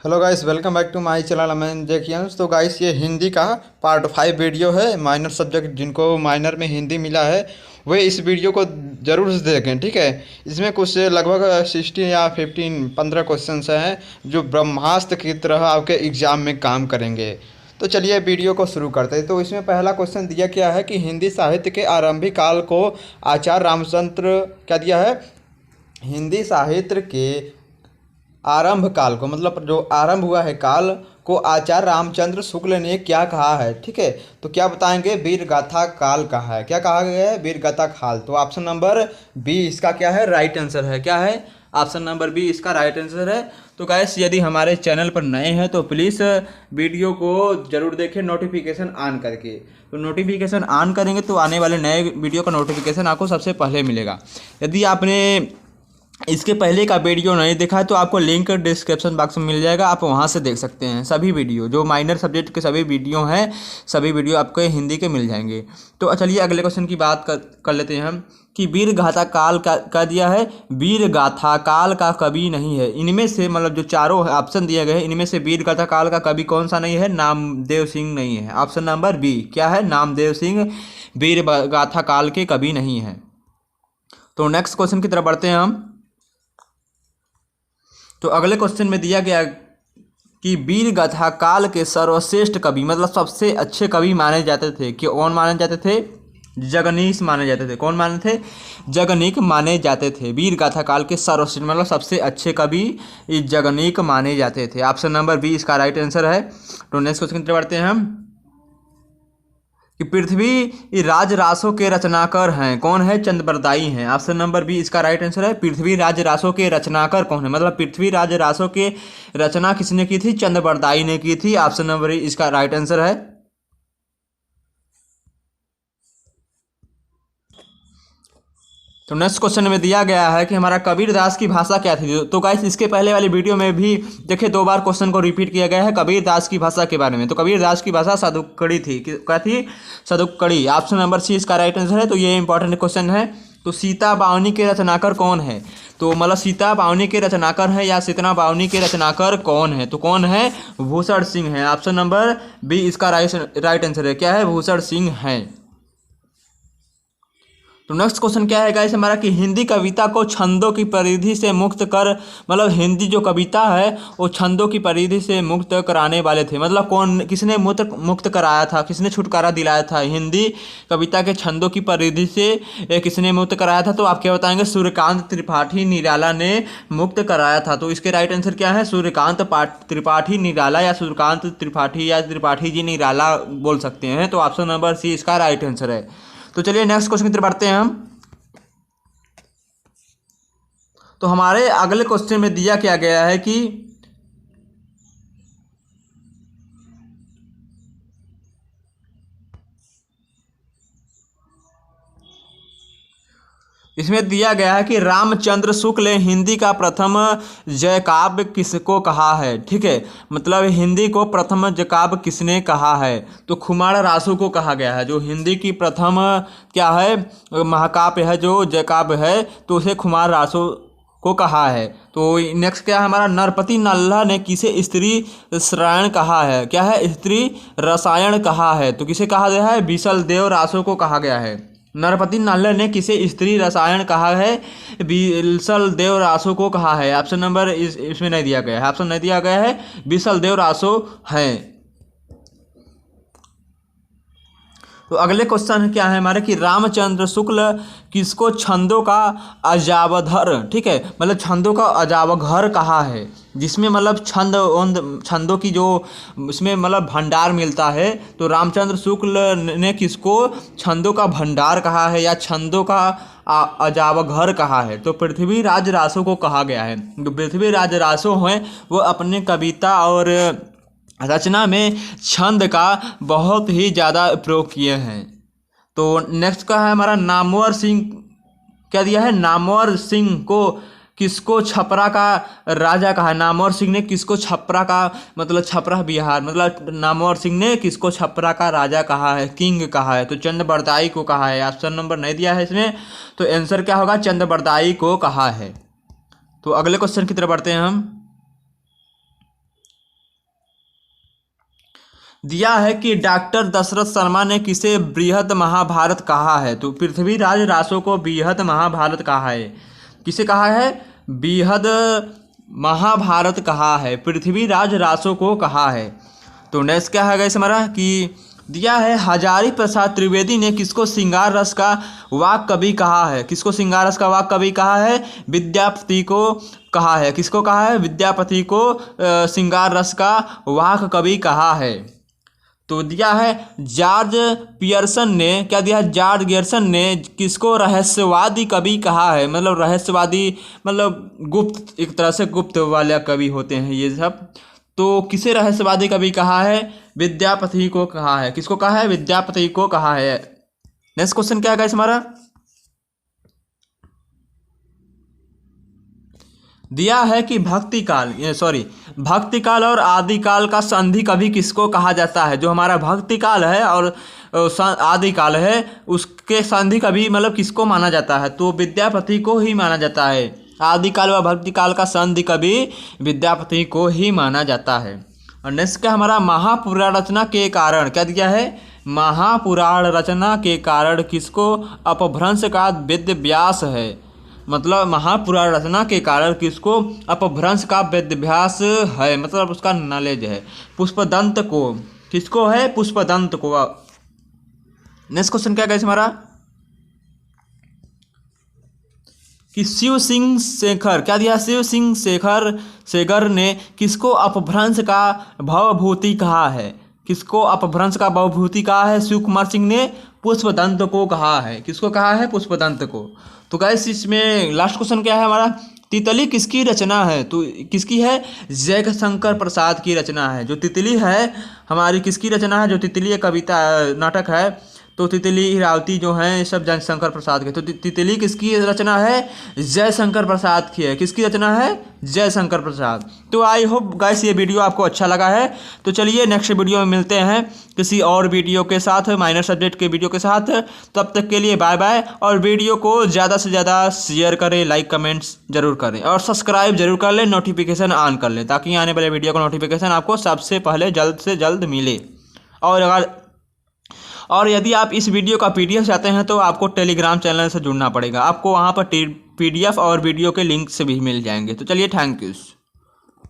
Hello guys, welcome back to my channel Aman जैकियंस। तो guys, ये हिंदी का पार्ट 5 वीडियो है। माइनर सब्जेक्ट जिनको माइनर में हिंदी मिला है वे इस वीडियो को ज़रूर से देखें, ठीक है। इसमें कुछ लगभग 16 या 15 क्वेश्चन हैं जो ब्रह्मास्त्र की तरह आपके एग्ज़ाम में काम करेंगे। तो चलिए वीडियो को शुरू करते हैं। तो इसमें पहला क्वेश्चन दिया गया है कि हिंदी साहित्य के आरंभिक काल को आचार्य रामचंद्र क्या दिया है। हिंदी साहित्य के आरंभ काल को, मतलब जो आरंभ हुआ है काल को, आचार्य रामचंद्र शुक्ल ने क्या कहा है, ठीक है। तो क्या बताएंगे, वीर गाथा काल कहा है। क्या कहा गया है, वीर गाथा काल। तो ऑप्शन नंबर बी इसका क्या है, राइट आंसर है। क्या है, ऑप्शन नंबर बी इसका राइट आंसर है। तो गाइस, यदि हमारे चैनल पर नए हैं तो प्लीज़ वीडियो को जरूर देखें नोटिफिकेशन ऑन करके। तो नोटिफिकेशन ऑन करेंगे तो आने वाले नए वीडियो का नोटिफिकेशन आपको सबसे पहले मिलेगा। यदि आपने इसके पहले का वीडियो नहीं देखा है तो आपको लिंक डिस्क्रिप्शन बॉक्स में मिल जाएगा, आप वहां से देख सकते हैं। सभी वीडियो जो माइनर सब्जेक्ट के सभी वीडियो हैं, सभी वीडियो आपको हिंदी के मिल जाएंगे। तो चलिए अगले क्वेश्चन की बात कर लेते हैं हम कि वीर गाथा काल का दिया है। वीर गाथा काल का कवि नहीं है। इनमें से मतलब जो चारों ऑप्शन दिए गए हैं इनमें से वीर गाथा काल का कवि कौन सा नहीं है, नामदेव सिंह नहीं है। ऑप्शन नंबर बी क्या है, नामदेव सिंह वीर गाथा काल के कवि नहीं है। तो नेक्स्ट क्वेश्चन की तरफ बढ़ते हैं हम। तो अगले क्वेश्चन में दिया गया कि वीर गाथा काल के सर्वश्रेष्ठ कवि, मतलब सबसे अच्छे कवि माने जाते थे कि कौन माने जाते थे, जगनीश माने जाते थे। कौन माने थे, जगनीक माने जाते थे। वीर गाथा काल के सर्वश्रेष्ठ मतलब सबसे अच्छे कवि जगनीक माने जाते थे। ऑप्शन नंबर बी इसका राइट आंसर है। तो नेक्स्ट क्वेश्चन की तरफ बढ़ते हैं हम कि पृथ्वी राज रासों के रचनाकार हैं। कौन है, चंद्रबरदाई हैं। ऑप्शन नंबर बी इसका राइट आंसर है। पृथ्वी राज रासों के रचनाकार कौन है, मतलब पृथ्वी राज रासों के रचना किसने की थी, चंद्रबरदाई ने की थी। ऑप्शन नंबर बी इसका राइट आंसर है। तो नेक्स्ट क्वेश्चन में दिया गया है कि हमारा कबीरदास की भाषा क्या थी। तो गाइस, इसके पहले वाली वीडियो में भी देखिए 2 बार क्वेश्चन को रिपीट किया गया है कबीरदास की भाषा के बारे में। तो कबीरदास की भाषा सदुक्कड़ी थी। क्या थी, सदुक्कड़ी। ऑप्शन नंबर सी इसका राइट आंसर है। तो ये इंपॉर्टेंट क्वेश्चन है। तो सीता बावनी के रचनाकार कौन है, तो मतलब सीता बावनी के रचनाकार है या सीतना बावनी के रचनाकार कौन है, तो कौन है, भूषण सिंह है। ऑप्शन नंबर बी इसका राइट आंसर है। क्या है, भूषण सिंह है। तो नेक्स्ट क्वेश्चन क्या है गाइस हमारा कि हिंदी कविता को छंदों की परिधि से मुक्त कर, मतलब हिंदी जो कविता है वो छंदों की परिधि से मुक्त कराने वाले थे। मतलब कौन, किसने मुक्त कराया था, किसने छुटकारा दिलाया था हिंदी कविता के छंदों की परिधि से किसने मुक्त कराया था। तो आप क्या बताएंगे, सूर्यकांत त्रिपाठी निराला ने मुक्त कराया था। तो इसके राइट आंसर क्या है, सूर्यकांत त्रिपाठी निराला या सूर्यकांत त्रिपाठी या त्रिपाठी जी निराला बोल सकते हैं। तो ऑप्शन नंबर सी इसका राइट आंसर है। तो चलिए नेक्स्ट क्वेश्चन की तरफ बढ़ते हैं हम। तो हमारे अगले क्वेश्चन में दिया क्या गया है कि इसमें दिया गया है कि रामचंद्र शुक्ल ने हिंदी का प्रथम जयकाव्य किसको कहा है, ठीक है। मतलब हिंदी को प्रथम जयकाव्य किसने कहा है, तो खुमार रासू को कहा गया है। जो हिंदी की प्रथम क्या है, महाकाव्य है, जो जयकाव्य है, तो उसे खुमार रासू को कहा है। तो नेक्स्ट क्या है हमारा, नरपति नल्ला ने किसे स्त्री रसायन कहा है। क्या है, स्त्री रसायन कहा है। तो किसे कहा गया है, बीसल देव रासो को कहा गया है। नरपति नल्ला ने किसे स्त्री रसायन कहा है, बीसल देव रासो को कहा है। ऑप्शन नंबर इसमें नहीं दिया गया है, ऑप्शन नहीं दिया गया है, बीसल देव रासो है। तो अगले क्वेश्चन क्या है हमारे कि रामचंद्र शुक्ल किसको छंदों का अजावधर, ठीक है, मतलब छंदों का अजावघर कहा है, जिसमें मतलब छंदों की जो इसमें मतलब भंडार मिलता है। तो रामचंद्र शुक्ल ने किसको छंदों का भंडार कहा है या छंदों का अजावघर कहा है, तो पृथ्वीराज रासो को कहा गया है। जो पृथ्वीराज रासो हैं वो अपने कविता और रचना में छंद का बहुत ही ज़्यादा प्रयोग किए हैं। तो नेक्स्ट का है हमारा नामवर सिंह, क्या दिया है, नामवर सिंह को किसको छपरा का राजा कहा है। नामवर सिंह ने किसको छपरा का, मतलब छपरा बिहार, मतलब नामवर सिंह ने किसको छपरा का राजा कहा है, किंग कहा है, तो चंद्रबरदाई को कहा है। ऑप्शन नंबर नहीं दिया है इसमें, तो आंसर क्या होगा, चंद्रबरदाई को कहा है। तो अगले क्वेश्चन की तरफ बढ़ते हैं हम दिया है कि डॉक्टर दशरथ शर्मा ने किसे बृहद महाभारत कहा है। तो पृथ्वीराज रासो को बृहद महाभारत कहा है। किसे कहा है? बृहद महाभारत कहा है, पृथ्वीराज रासो को कहा है। तो नेक्स्ट क्या है गाइस हमारा कि दिया है हजारी प्रसाद त्रिवेदी ने किसको श्रृंगार रस का वाक कवि कहा है। किसको श्रृंगार रस का वाक कवि कहा है? विद्यापति को कहा है। किसको कहा है? विद्यापति को श्रृंगार रस का वाक कवि कहा है। तो दिया है जॉर्ज पियर्सन ने, क्या दिया है? जॉर्ज गियर्सन ने किसको रहस्यवादी कवि कहा है। मतलब रहस्यवादी मतलब गुप्त, एक तरह से गुप्त वाले कवि होते हैं ये सब। तो किसे रहस्यवादी कवि कहा है? विद्यापति को कहा है। किसको कहा है? विद्यापति को कहा है। नेक्स्ट क्वेश्चन क्या है गाइस हमारा? दिया है कि भक्तिकाल और आदिकाल का संधि कवि किसको कहा जाता है। जो हमारा भक्तिकाल है और आदिकाल है उसके संधि कवि मतलब किसको माना जाता है? तो विद्यापति को ही माना जाता है। आदिकाल व भक्तिकाल का संधि कवि विद्यापति को ही माना जाता है। और नेक्स्ट क्या हमारा? महापुराण रचना के कारण, क्या दिया है? महापुराण रचना के कारण किसको अपभ्रंश का वेद व्यास है। मतलब महापुराण रचना के कारण किसको अपभ्रंश का वेदव्यास है, मतलब उसका नॉलेज है। पुष्पदंत को, किसको है? पुष्पदंत को। नेक्स्ट क्वेश्चन क्या है हमारा कि शिव सिंह शेखर, क्या दिया? शिव सिंह शेखर ने किसको अपभ्रंश का भवभूति कहा है। किसको अपभ्रंश का भवभूति कहा है? शिव कुमार सिंह ने पुष्पदंत को कहा है। किसको कहा है? पुष्पदंत को। तो गाइस इसमें लास्ट क्वेश्चन क्या है हमारा? तितली किसकी रचना है। तो किसकी है? जयशंकर प्रसाद की रचना है। जो तितली है हमारी किसकी रचना है? जो तितली एक कविता नाटक है, तो तितली इरावती जो है सब जयशंकर प्रसाद के। तो तितली किसकी रचना है? जयशंकर प्रसाद की है। किसकी रचना है? जयशंकर प्रसाद। तो आई होप गाइस ये वीडियो आपको अच्छा लगा है। तो चलिए नेक्स्ट वीडियो में मिलते हैं किसी और वीडियो के साथ, माइनर सब्जेक्ट के वीडियो के साथ। तब तक के लिए बाय बाय। और वीडियो को ज़्यादा से ज़्यादा शेयर करें, लाइक कमेंट्स जरूर करें और सब्सक्राइब जरूर कर लें, नोटिफिकेशन ऑन कर लें ताकि आने वाले वीडियो का नोटिफिकेशन आपको सबसे पहले जल्द से जल्द मिले। और यदि आप इस वीडियो का PDF चाहते हैं तो आपको टेलीग्राम चैनल से जुड़ना पड़ेगा। आपको वहाँ पर PDF और वीडियो के लिंक से भी मिल जाएंगे। तो चलिए थैंक यू।